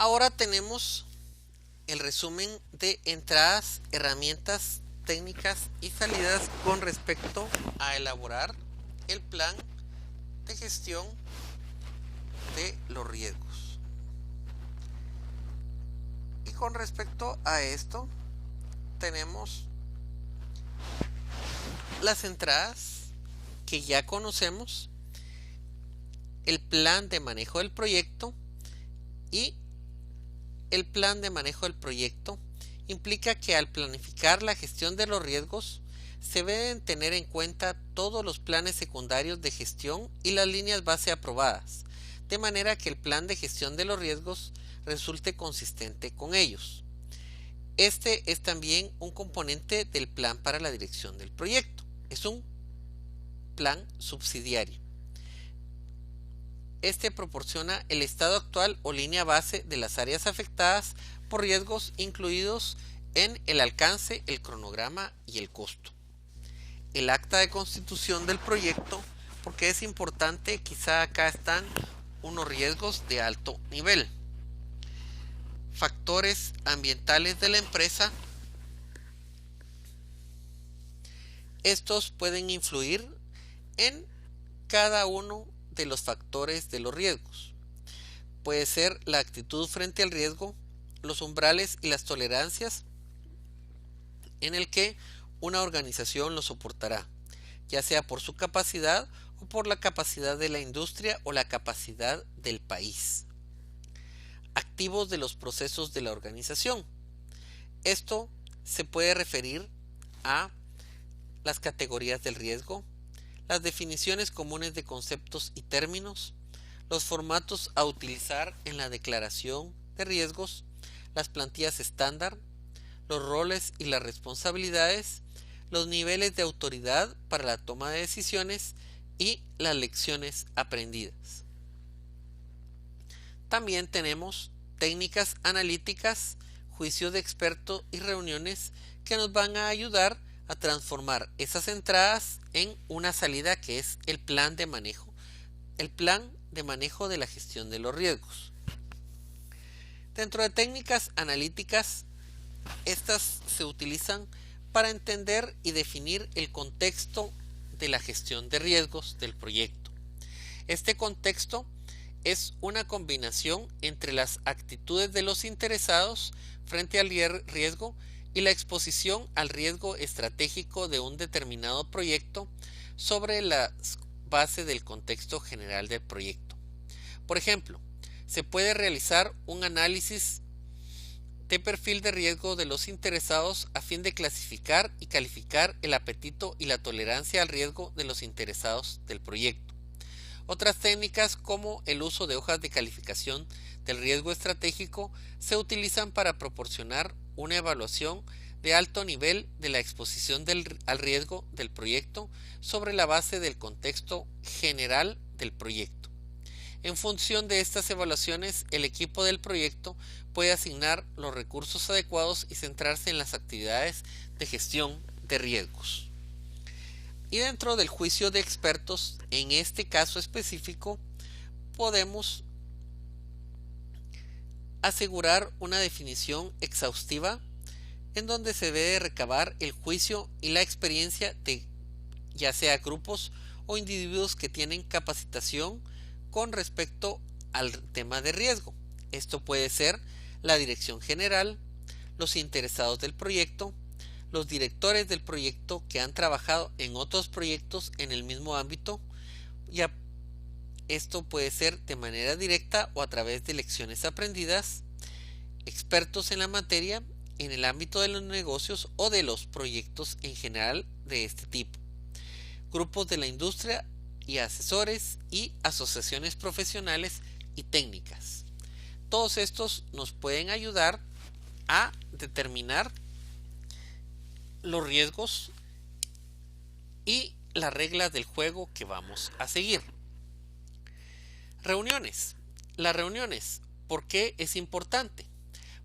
Ahora tenemos el resumen de entradas, herramientas, técnicas y salidas con respecto a elaborar el plan de gestión de los riesgos. Y con respecto a esto, tenemos las entradas que ya conocemos, el plan de manejo del proyecto, y el plan de manejo del proyecto implica que al planificar la gestión de los riesgos se deben tener en cuenta todos los planes secundarios de gestión y las líneas base aprobadas, de manera que el plan de gestión de los riesgos resulte consistente con ellos. Este es también un componente del plan para la dirección del proyecto. Es un plan subsidiario. Este proporciona el estado actual o línea base de las áreas afectadas por riesgos incluidos en el alcance, el cronograma y el costo. El acta de constitución del proyecto, porque es importante, quizá acá están unos riesgos de alto nivel. Factores ambientales de la empresa. Estos pueden influir en cada uno de los factores de los riesgos. Puede ser la actitud frente al riesgo, los umbrales y las tolerancias en el que una organización lo soportará, ya sea por su capacidad o por la capacidad de la industria o la capacidad del país. Activos de los procesos de la organización. Esto se puede referir a las categorías del riesgo, las definiciones comunes de conceptos y términos, los formatos a utilizar en la declaración de riesgos, las plantillas estándar, los roles y las responsabilidades, los niveles de autoridad para la toma de decisiones y las lecciones aprendidas. También tenemos técnicas analíticas, juicios de expertos y reuniones que nos van a ayudar a transformar esas entradas en una salida, que es el plan de manejo de la gestión de los riesgos. Dentro de técnicas analíticas, estas se utilizan para entender y definir el contexto de la gestión de riesgos del proyecto. Este contexto es una combinación entre las actitudes de los interesados frente al riesgo y la exposición al riesgo estratégico de un determinado proyecto sobre la base del contexto general del proyecto. Por ejemplo, se puede realizar un análisis de perfil de riesgo de los interesados a fin de clasificar y calificar el apetito y la tolerancia al riesgo de los interesados del proyecto. Otras técnicas, como el uso de hojas de calificación del riesgo estratégico, se utilizan para proporcionar una evaluación de alto nivel de la exposición al riesgo del proyecto sobre la base del contexto general del proyecto. En función de estas evaluaciones, el equipo del proyecto puede asignar los recursos adecuados y centrarse en las actividades de gestión de riesgos. Y dentro del juicio de expertos, en este caso específico, podemos asegurar una definición exhaustiva en donde se debe recabar el juicio y la experiencia de ya sea grupos o individuos que tienen capacitación con respecto al tema de riesgo. Esto puede ser la dirección general, los interesados del proyecto, los directores del proyecto que han trabajado en otros proyectos en el mismo ámbito. Esto puede ser de manera directa o a través de lecciones aprendidas, expertos en la materia en el ámbito de los negocios o de los proyectos en general de este tipo, grupos de la industria y asesores y asociaciones profesionales y técnicas. Todos estos nos pueden ayudar a determinar los riesgos y las reglas del juego que vamos a seguir. Reuniones. Las reuniones, ¿por qué es importante?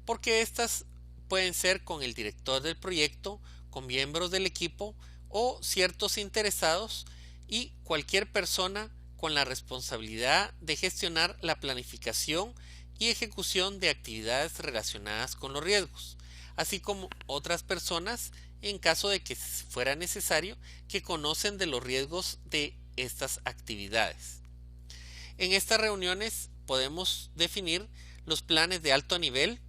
Porque estas pueden ser con el director del proyecto, con miembros del equipo o ciertos interesados y cualquier persona con la responsabilidad de gestionar la planificación y ejecución de actividades relacionadas con los riesgos, así como otras personas en caso de que fuera necesario que conocen de los riesgos de estas actividades. En estas reuniones podemos definir los planes de alto nivel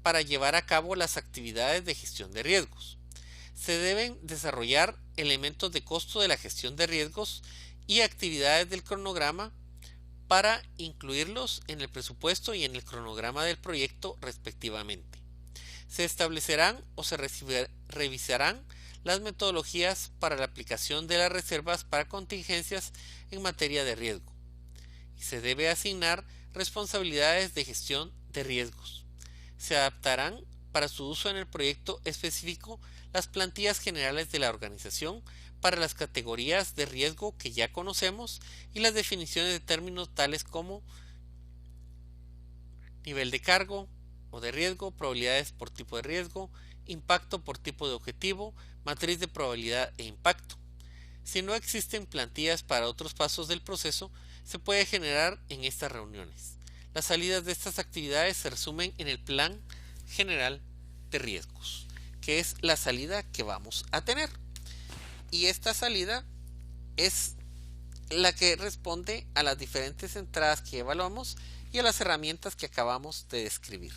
para llevar a cabo las actividades de gestión de riesgos. Se deben desarrollar elementos de costo de la gestión de riesgos y actividades del cronograma para incluirlos en el presupuesto y en el cronograma del proyecto respectivamente. Se establecerán o se revisarán las metodologías para la aplicación de las reservas para contingencias en materia de riesgo. Y se debe asignar responsabilidades de gestión de riesgos. Se adaptarán para su uso en el proyecto específico las plantillas generales de la organización para las categorías de riesgo que ya conocemos y las definiciones de términos tales como nivel de cargo o de riesgo, probabilidades por tipo de riesgo, impacto por tipo de objetivo, matriz de probabilidad e impacto. Si no existen plantillas para otros pasos del proceso, se puede generar en estas reuniones. Las salidas de estas actividades se resumen en el plan general de riesgos, que es la salida que vamos a tener. Y esta salida es la que responde a las diferentes entradas que evaluamos y a las herramientas que acabamos de describir.